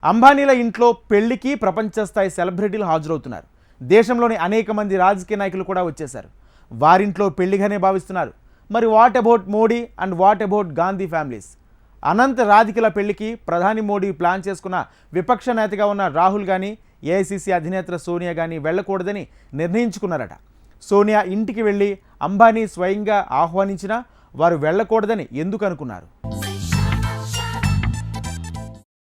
అంబానీల ఇంట్లో పెళ్లికి ప్రపంచ స్థాయి సెలబ్రిటీలు హాజరవుతున్నారు. దేశంలోని అనేక మంది రాజకీయ నాయకులు కూడా వచ్చేశారు. వారింట్లో పెళ్లిగానే భావిస్తున్నారు. మరి what about Modi and what about Gandhi families? Anant రాధికల పెళ్లికి ప్రధాని మోడీ ప్లాన్ చేసుకున్న విపక్ష నేతగా ఉన్న రాహుల్ కానీ ఏఐసీసీ అధినేత్ర సోనియా కానీ వెళ్ళకూడదని నిర్ణయించుకున్నారట. సోనియా ఇంటికి వెళ్ళి అంబానీ స్వయంగా ఆహ్వానించినా వారు వెళ్ళకూడదని ఎందుకు అనుకున్నారు?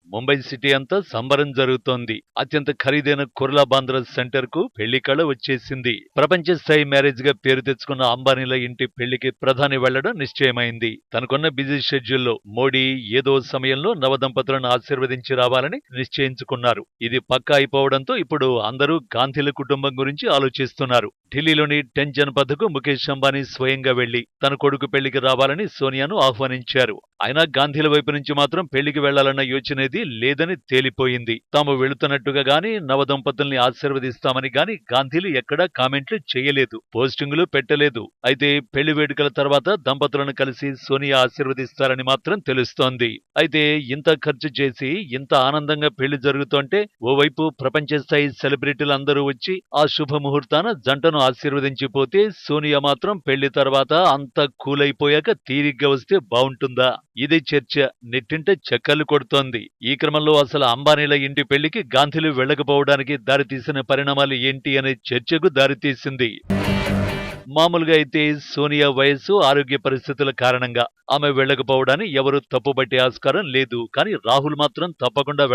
ముంబై సిటీ అంతా సంబరం జరుగుతోంది. అత్యంత ఖరీదైన కుర్లా బాంద్రా సెంటర్ కు పెళ్లి కళ వచ్చేసింది. ప్రపంచ స్థాయి మ్యారేజ్ గా పేరు తెచ్చుకున్న అంబానీల ఇంటి పెళ్లికి ప్రధాని వెళ్లడం నిశ్చయమైంది. తనకున్న బిజీ షెడ్యూల్లో మోడీ ఏదో సమయంలో నవదంపతులను ఆశీర్వదించి రావాలని నిశ్చయించుకున్నారు. ఇది పక్కా అయిపోవడంతో ఇప్పుడు అందరూ గాంధీల కుటుంబం గురించి ఆలోచిస్తున్నారు. ఢిల్లీలోని 10 జనపథ్కు ముఖేష్ అంబానీ స్వయంగా వెళ్లి తన కొడుకు పెళ్లికి రావాలని సోనియాను ఆహ్వానించారు. అయినా గాంధీల వైపు నుంచి మాత్రం పెళ్లికి వెళ్లాలన్న యోచనేది లేదని తేలిపోయింది. తాము వెళుతున్నట్టుగా గాని నవదంపతుల్ని ఆశీర్వదిస్తామని గాని గాంధీలు ఎక్కడా కామెంట్లు చేయలేదు, పోస్టింగులు పెట్టలేదు. అయితే పెళ్లి వేడుకల తర్వాత దంపతులను కలిసి సోనియా ఆశీర్వదిస్తారని మాత్రం తెలుస్తోంది. అయితే ఇంత ఖర్చు చేసి ఇంత ఆనందంగా పెళ్లి జరుగుతోంటే ఓవైపు ప్రపంచ స్థాయి సెలబ్రిటీలు అందరూ వచ్చి ఆ శుభముహూర్తాన జంటను ఆశీర్వదించిపోతే సోనియా మాత్రం పెళ్లి తర్వాత అంతా కూలైపోయాక తీరిగ్గా వస్తే బావుంటుందా? ఇది చర్చ నెట్టింట చక్కర్లు కొడుతోంది. ఈ క్రమంలో అసలు అంబానీల ఇంటి పెళ్లికి గాంధీలు వెళ్లకపోవడానికి దారితీసిన పరిణామాలు ఏంటి అనే చర్చకు దారితీసింది. మామూలుగా అయితే సోనియా వయస్సు, ఆరోగ్య పరిస్థితుల కారణంగా ఆమె వెళ్లకపోవడాన్ని ఎవరూ తప్పుబట్టే ఆస్కారం లేదు. కానీ రాహుల్ మాత్రం తప్పకుండా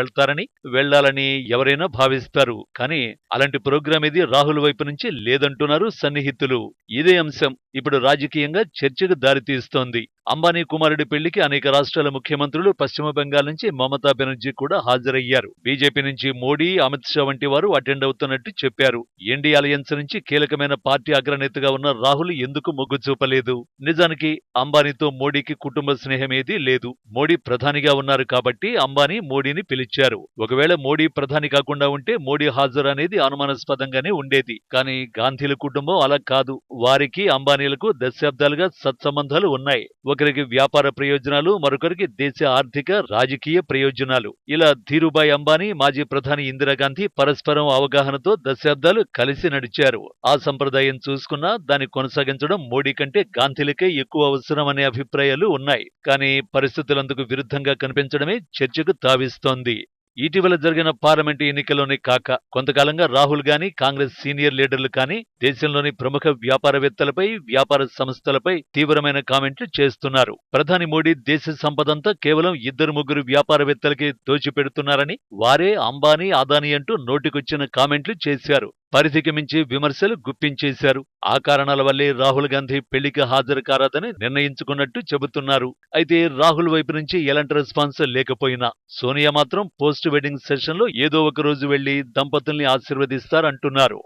వెళ్లాలని ఎవరైనా భావిస్తారు. కానీ అలాంటి ప్రోగ్రాం ఇది రాహుల్ వైపు నుంచి లేదంటున్నారు సన్నిహితులు. ఇదే అంశం ఇప్పుడు రాజకీయంగా చర్చకు దారితీస్తోంది. అంబానీ కుమారుడి పెళ్లికి అనేక రాష్ట్రాల ముఖ్యమంత్రులు, పశ్చిమ బెంగాల్ నుంచి మమతా బెనర్జీ కూడా హాజరయ్యారు. బీజేపీ నుంచి మోడీ, అమిత్ షా వంటి వారు అటెండ్ అవుతున్నట్టు చెప్పారు. ఎన్డీ అలయన్స్ నుంచి కీలకమైన పార్టీ అగ్రనేతగా ఉన్న రాహుల్ ఎందుకు మొగ్గు చూపలేదు? నిజానికి అంబానీతో మోడీకి కుటుంబ స్నేహమేదీ లేదు. మోడీ ప్రధానిగా ఉన్నారు కాబట్టి అంబానీ మోడీని పిలిచారు. ఒకవేళ మోడీ ప్రధాని కాకుండా ఉంటే మోడీ హాజరు అనేది అనుమానాస్పదంగానే ఉండేది. కానీ గాంధీల కుటుంబం అలా కాదు. వారికి అంబానీలకు దశాబ్దాలుగా సత్సంబంధాలు ఉన్నాయి. ఒకరికి వ్యాపార ప్రయోజనాలు, మరొకరికి దేశ ఆర్థిక, రాజకీయ ప్రయోజనాలు. ఇలా ధీరుభాయ్ అంబానీ, మాజీ ప్రధాని ఇందిరాగాంధీ పరస్పరం అవగాహనతో దశాబ్దాలు కలిసి నడిచారు. ఆ సంప్రదాయం చూసుకున్నా దాన్ని కొనసాగించడం మోడీ కంటే గాంధీలకే ఎక్కువ అవసరం అనే అభిప్రాయాలు ఉన్నాయి. కానీ పరిస్థితులందుకు విరుద్ధంగా కనిపించడమే చర్చకు తావిస్తోంది. ఇటీవల జరిగిన పార్లమెంటు ఎన్నికల్లోనే కాక కొంతకాలంగా రాహుల్ గాని, కాంగ్రెస్ సీనియర్ లీడర్లు కానీ దేశంలోని ప్రముఖ వ్యాపారవేత్తలపై, వ్యాపార సంస్థలపై తీవ్రమైన కామెంట్లు చేస్తున్నారు. ప్రధాని మోడీ దేశ సంపదంతా కేవలం 2-3 వ్యాపారవేత్తలకి దోచిపెడుతున్నారని, వారే అంబానీ, అదానీ అంటూ నోటికొచ్చిన కామెంట్లు చేశారు. పరిధికి మించి విమర్శలు గుప్పించేశారు. ఆ కారణాల వల్లే రాహుల్ గాంధీ పెళ్లికి హాజరు కారాదని నిర్ణయించుకున్నట్టు చెబుతున్నారు. అయితే రాహుల్ వైపు నుంచి ఎలాంటి రెస్పాన్స్ లేకపోయినా సోనియా మాత్రం పోస్ట్ వెడ్డింగ్ సెషన్లో ఏదో ఒక రోజు వెళ్లి దంపతుల్ని ఆశీర్వదిస్తారంటున్నారు.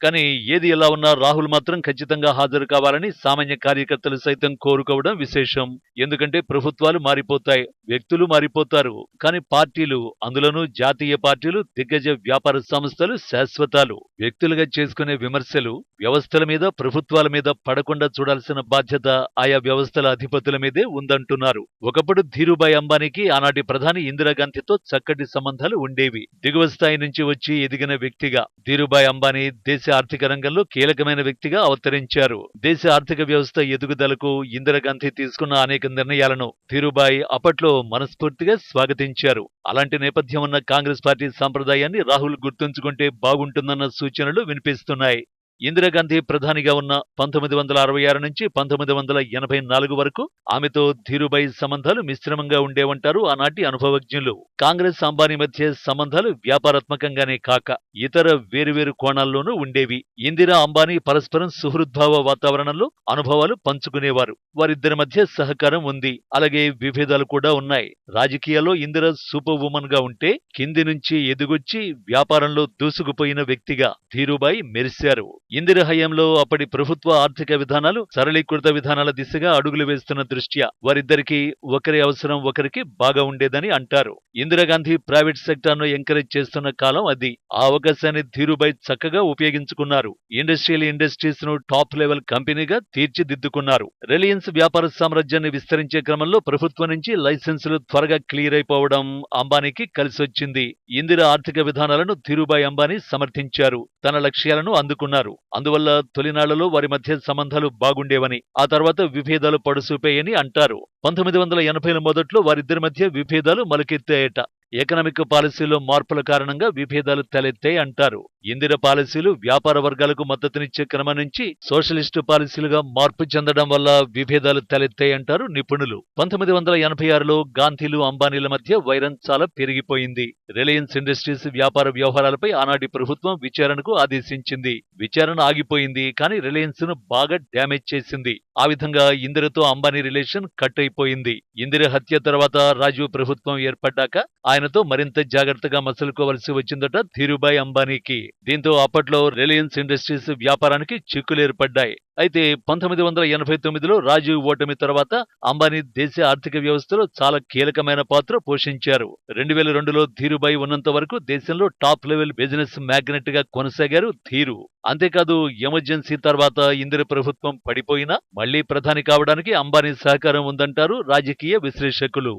కానీ ఏది ఎలా ఉన్నా రాహుల్ మాత్రం ఖచ్చితంగా హాజరు కావాలని సామాన్య కార్యకర్తలు సైతం కోరుకోవడం విశేషం. ఎందుకంటే ప్రభుత్వాలు మారిపోతాయి, వ్యక్తులు మారిపోతారు. కానీ పార్టీలు, అందులోనూ జాతీయ పార్టీలు, దిగ్గజ వ్యాపార సంస్థలు శాశ్వతాలు. వ్యక్తులుగా చేసుకునే విమర్శలు వ్యవస్థల మీద, ప్రభుత్వాల మీద పడకుండా చూడాల్సిన బాధ్యత ఆయా వ్యవస్థల అధిపతుల మీదే ఉందంటున్నారు. ఒకప్పుడు ధీరుభాయ్ అంబానీకి ఆనాటి ప్రధాని ఇందిరాగాంధీతో చక్కటి సంబంధాలు ఉండేవి. దిగువ స్థాయి నుంచి వచ్చి ఎదిగిన వ్యక్తిగా ధీరుభాయ్ అంబానీ దేశ ఆర్థిక రంగంలో కీలకమైన వ్యక్తిగా అవతరించారు. దేశ ఆర్థిక వ్యవస్థ ఎదుగుదలకు ఇందిరాగాంధీ తీసుకున్న అనేక నిర్ణయాలను ధీరుభాయ్ అప్పట్లో మనస్ఫూర్తిగా స్వాగతించారు. అలాంటి నేపథ్యం ఉన్న కాంగ్రెస్ పార్టీ సంప్రదాయాన్ని రాహుల్ గుర్తుంచుకుంటే బాగుంటుందన్న సూచనలు వినిపిస్తున్నాయి. ఇందిరాగాంధీ ప్రధానిగా ఉన్న 1966 నుంచి 1984 వరకు ఆమెతో ధీరుభాయ్ సంబంధాలు మిశ్రమంగా ఉండేవంటారు ఆనాటి అనుభవజ్ఞులు. కాంగ్రెస్, అంబానీ మధ్య సంబంధాలు వ్యాపారాత్మకంగానే కాక ఇతర వేరువేరు కోణాల్లోనూ ఉండేవి. ఇందిరా, అంబానీ పరస్పరం సుహృద్భావ వాతావరణంలో అనుభవాలు పంచుకునేవారు. వారిద్దరి మధ్య సహకారం ఉంది. అలాగే విభేదాలు కూడా ఉన్నాయి. రాజకీయాల్లో ఇందిరా సూపర్ ఉమన్ గా ఉంటే కింది నుంచి ఎదుగొచ్చి వ్యాపారంలో దూసుకుపోయిన వ్యక్తిగా ధీరుభాయ్ మెరిశారు. ఇందిర హయాంలో అప్పటి ప్రభుత్వ ఆర్థిక విధానాలు సరళీకృత విధానాల దిశగా అడుగులు వేస్తున్న దృష్ట్యా వారిద్దరికీ ఒకరి అవసరం ఒకరికి బాగా ఉండేదని అంటారు. ఇందిరాగాంధీ ప్రైవేట్ సెక్టార్ ను ఎంకరేజ్ చేస్తున్న కాలం అది. ఆ అవకాశాన్ని ధీరుభాయ్ చక్కగా ఉపయోగించుకున్నారు. ఇండస్ట్రీస్ ను టాప్ లెవెల్ కంపెనీగా తీర్చిదిద్దుకున్నారు. రిలయన్స్ వ్యాపార సామ్రాజ్యాన్ని విస్తరించే క్రమంలో ప్రభుత్వం నుంచి లైసెన్సులు త్వరగా క్లియర్ అయిపోవడం అంబానీకి కలిసొచ్చింది. ఇందిర ఆర్థిక విధానాలను ధీరుభాయ్ అంబానీ సమర్థించారు. తన లక్ష్యాలను అందుకున్నారు. అందువల్ల తొలినాళ్లలో వారి మధ్య సంబంధాలు బాగుండేవని, ఆ తర్వాత విభేదాలు పడుసూపాయని అంటారు. 1980ల మొదట్లో వారిద్దరి మధ్య విభేదాలు మొలకెత్తాయట. ఎకనామిక్ పాలసీలో మార్పుల కారణంగా విభేదాలు తలెత్తాయి అంటారు. ఇందిర పాలసీలు వ్యాపార వర్గాలకు మద్దతునిచ్చే క్రమం నుంచి సోషలిస్టు పాలసీలుగా మార్పు చెందడం వల్ల విభేదాలు తలెత్తాయి అంటారు నిపుణులు. 1986లో గాంధీలు అంబానీల మధ్య వైరం చాలా పెరిగిపోయింది. రిలయన్స్ ఇండస్ట్రీస్ వ్యాపార వ్యవహారాలపై ఆనాటి ప్రభుత్వం విచారణకు ఆదేశించింది. విచారణ ఆగిపోయింది, కానీ రిలయన్స్ ను బాగా డ్యామేజ్ చేసింది. ఆ విధంగా ఇందిరతో అంబానీ రిలేషన్ కట్ అయిపోయింది. ఇందిర హత్య తర్వాత రాజీవ్ ప్రభుత్వం ఏర్పడ్డాక ఆయనతో మరింత జాగ్రత్తగా మసలుకోవలసి వచ్చిందట ధీరుభాయ్ అంబానీకి. దీంతో అప్పట్లో రిలయన్స్ ఇండస్ట్రీస్ వ్యాపారానికి చిక్కులేర్పడ్డాయి. అయితే 1989లో రాజీవ్ ఓటమి తర్వాత అంబానీ దేశ ఆర్థిక వ్యవస్థలో చాలా కీలకమైన పాత్ర పోషించారు. 2002లో ధీరుభాయ్ ఉన్నంత వరకు దేశంలో టాప్ లెవెల్ బిజినెస్ మ్యాగ్నెట్ గా కొనసాగారు ధీరు. అంతేకాదు, ఎమర్జెన్సీ తర్వాత ఇందిర ప్రభుత్వం పడిపోయినా మళ్లీ ప్రధాని కావడానికి అంబానీ సహకారం ఉందంటారు రాజకీయ విశ్లేషకులు.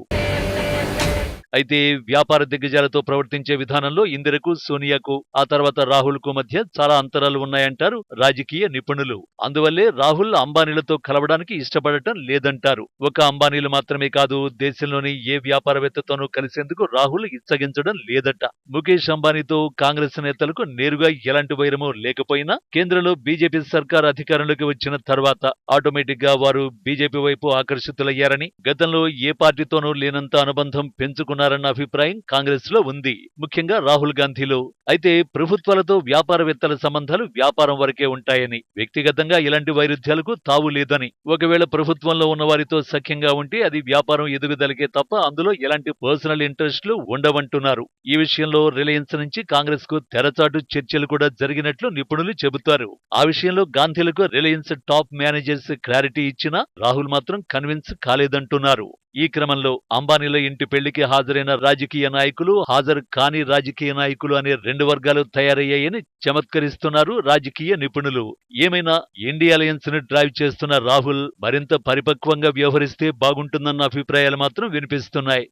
అయితే వ్యాపార దిగ్గజాలతో ప్రవర్తించే విధానంలో ఇందిరకు, సోనియాకు, ఆ తర్వాత రాహుల్ కు మధ్య చాలా అంతరాలు ఉన్నాయంటారు రాజకీయ నిపుణులు. అందువల్లే రాహుల్ అంబానీలతో కలవడానికి ఇష్టపడటం లేదంటారు. ఒక అంబానీలు మాత్రమే కాదు, దేశంలోని ఏ వ్యాపారవేత్తతోనూ కలిసేందుకు రాహుల్ ఇచ్చగించడం లేదట. ముఖేష్ అంబానీతో కాంగ్రెస్ నేతలకు నేరుగా ఎలాంటి వైరమూ లేకపోయినా కేంద్రంలో బీజేపీ సర్కార్ అధికారంలోకి వచ్చిన తర్వాత ఆటోమేటిక్ గా వారు బీజేపీ వైపు ఆకర్షితులయ్యారని, గతంలో ఏ పార్టీతోనూ లేనంత అనుబంధం పెంచుకున్నారన్న అభిప్రాయం కాంగ్రెస్ లో ఉంది, ముఖ్యంగా రాహుల్ గాంధీలో. అయితే ప్రభుత్వాలతో వ్యాపారవేత్తల సంబంధాలు వ్యాపారం వరకే ఉంటాయని, వ్యక్తిగతంగా ఇలాంటి వైరుధ్యాలకు తావు లేదని, ఒకవేళ ప్రభుత్వంలో ఉన్న వారితో సఖ్యంగా ఉంటే అది వ్యాపారం ఎదుగుదలకే తప్ప అందులో ఎలాంటి పర్సనల్ ఇంట్రెస్ట్లు ఉండవంటున్నారు. ఈ విషయంలో రిలయన్స్ నుంచి కాంగ్రెస్ కు తెరచాటు చర్చలు కూడా జరిగినట్లు నిపుణులు చెబుతారు. ఆ విషయంలో గాంధీలకు రిలయన్స్ టాప్ మేనేజర్స్ క్లారిటీ ఇచ్చినా రాహుల్ మాత్రం కన్విన్స్ కాలేదంటున్నారు. ఈ క్రమంలో అంబానీల ఇంటి పెళ్లికి హాజరైన రాజకీయ నాయకులు, హాజరు కాని రాజకీయ నాయకులు అనే రెండు వర్గాలు తయారయ్యాయని చమత్కరిస్తున్నారు రాజకీయ నిపుణులు. ఏమైనా ఇండియా అలయన్స్ ను డ్రైవ్ చేస్తున్న రాహుల్ మరింత పరిపక్వంగా వ్యవహరిస్తే బాగుంటుందన్న అభిప్రాయాలు మాత్రం వినిపిస్తున్నాయి.